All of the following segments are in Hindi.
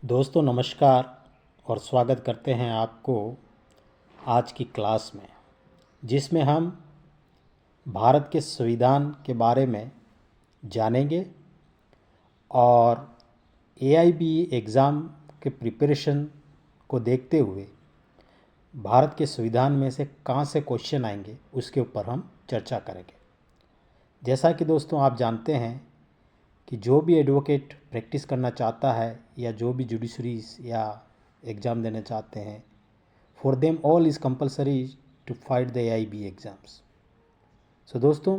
दोस्तों नमस्कार और स्वागत करते हैं आपको आज की क्लास में, जिसमें हम भारत के संविधान के बारे में जानेंगे और एआईबी एग्ज़ाम के प्रिपरेशन को देखते हुए भारत के संविधान में से कहाँ से क्वेश्चन आएंगे उसके ऊपर हम चर्चा करेंगे। जैसा कि दोस्तों आप जानते हैं कि जो भी एडवोकेट प्रैक्टिस करना चाहता है या जो भी जुडिशरीज या एग्ज़ाम देना चाहते हैं, for them all is compulsory to fight the AIB exams. So दोस्तों,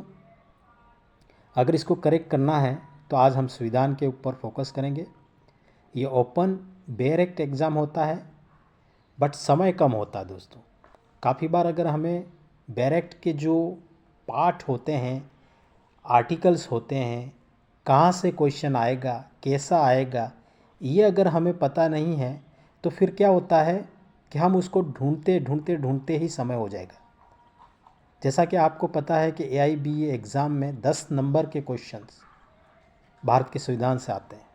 अगर इसको करेक्ट करना है तो आज हम संविधान के ऊपर फोकस करेंगे। ये ओपन डायरेक्ट एग्ज़ाम होता है बट समय कम होता है दोस्तों। काफ़ी बार अगर हमें डायरेक्ट के जो पार्ट होते हैं, आर्टिकल्स होते हैं, कहाँ से क्वेश्चन आएगा, कैसा आएगा, ये अगर हमें पता नहीं है तो फिर क्या होता है कि हम उसको ढूंढते ही समय हो जाएगा। जैसा कि आपको पता है कि एआईबी एग्ज़ाम में 10 नंबर के क्वेश्चंस भारत के संविधान से आते हैं।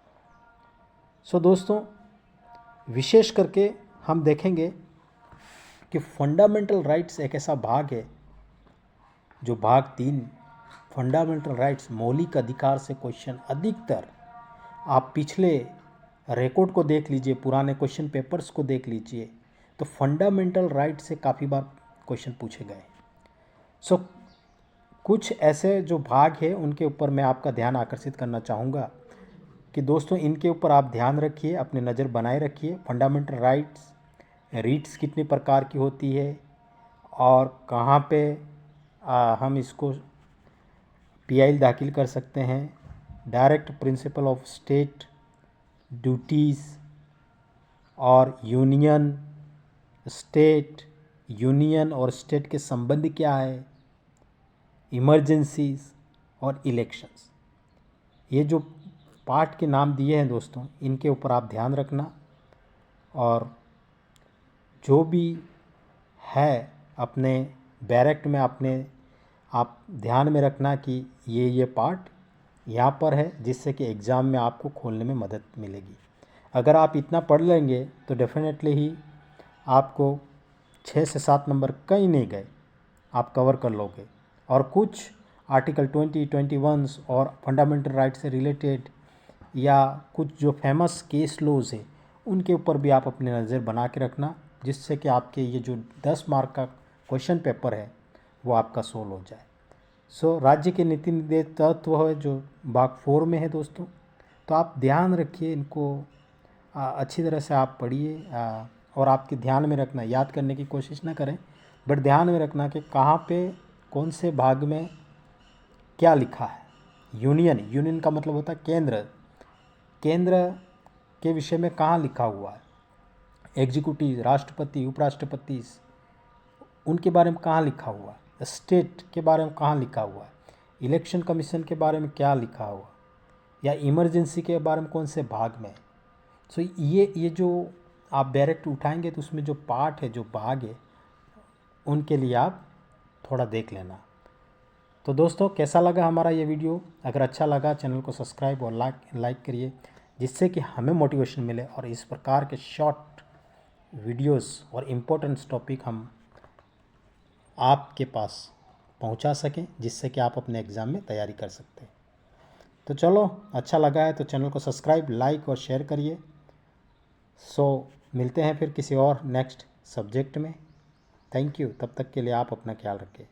सो दोस्तों, विशेष करके हम देखेंगे कि फंडामेंटल राइट्स एक ऐसा भाग है जो भाग 3 फंडामेंटल राइट्स मौलिक अधिकार से क्वेश्चन अधिकतर, आप पिछले रिकॉर्ड को देख लीजिए, पुराने क्वेश्चन पेपर्स को देख लीजिए, तो फंडामेंटल राइट से काफ़ी बार क्वेश्चन पूछे गए। सो कुछ ऐसे जो भाग है उनके ऊपर मैं आपका ध्यान आकर्षित करना चाहूँगा कि दोस्तों इनके ऊपर आप ध्यान रखिए, अपनी नज़र बनाए रखिए। फंडामेंटल राइट्स, रीट्स कितने प्रकार की होती है और कहाँ पे हम इसको पीआई दाखिल कर सकते हैं, direct principle of state duties और यूनियन और स्टेट के संबंध क्या है, इमरजेंसीज और इलेक्शंस। ये जो पार्ट के नाम दिए हैं दोस्तों, इनके ऊपर आप ध्यान रखना और जो भी है अपने डायरेक्ट में आप ध्यान में रखना कि ये पार्ट यहाँ पर है, जिससे कि एग्ज़ाम में आपको खोलने में मदद मिलेगी। अगर आप इतना पढ़ लेंगे तो डेफिनेटली ही आपको 6 से 7 नंबर कहीं नहीं गए, आप कवर कर लोगे। और कुछ आर्टिकल 20, 21 और फंडामेंटल राइट से रिलेटेड या कुछ जो फेमस केस लॉज है उनके ऊपर भी आप अपनी नज़र बना के रखना, जिससे कि आपके ये जो 10 मार्क का क्वेश्चन पेपर है वो आपका सोल्व हो जाए। सो राज्य के नीति निर्देश तत्व है जो भाग 4 में है दोस्तों, तो आप ध्यान रखिए इनको, अच्छी तरह से आप पढ़िए और आपके ध्यान में रखना, याद करने की कोशिश ना करें बट ध्यान में रखना कि कहाँ पे कौन से भाग में क्या लिखा है। यूनियन का मतलब होता है केंद्र के विषय में कहाँ लिखा हुआ है, एग्जीक्यूटिव, राष्ट्रपति, उपराष्ट्रपति, उनके बारे में कहाँ लिखा हुआ है, स्टेट के बारे में कहाँ लिखा हुआ है, इलेक्शन कमीशन के बारे में क्या लिखा हुआ, या इमरजेंसी के बारे में कौन से भाग में। सो ये जो आप डायरेक्ट उठाएंगे तो उसमें जो पार्ट है, जो भाग है, उनके लिए आप थोड़ा देख लेना। तो दोस्तों, कैसा लगा हमारा ये वीडियो? अगर अच्छा लगा चैनल को सब्सक्राइब और लाइक करिए, जिससे कि हमें मोटिवेशन मिले और इस प्रकार के शॉर्ट वीडियोस और इम्पोर्टेंट टॉपिक हम आपके पास पहुंचा सकें, जिससे कि आप अपने एग्ज़ाम में तैयारी कर सकते हैं। तो चलो, अच्छा लगा है तो चैनल को सब्सक्राइब, लाइक और शेयर करिए। सो मिलते हैं फिर किसी और नेक्स्ट सब्जेक्ट में। Thank you. तब तक के लिए आप अपना ख्याल रखें।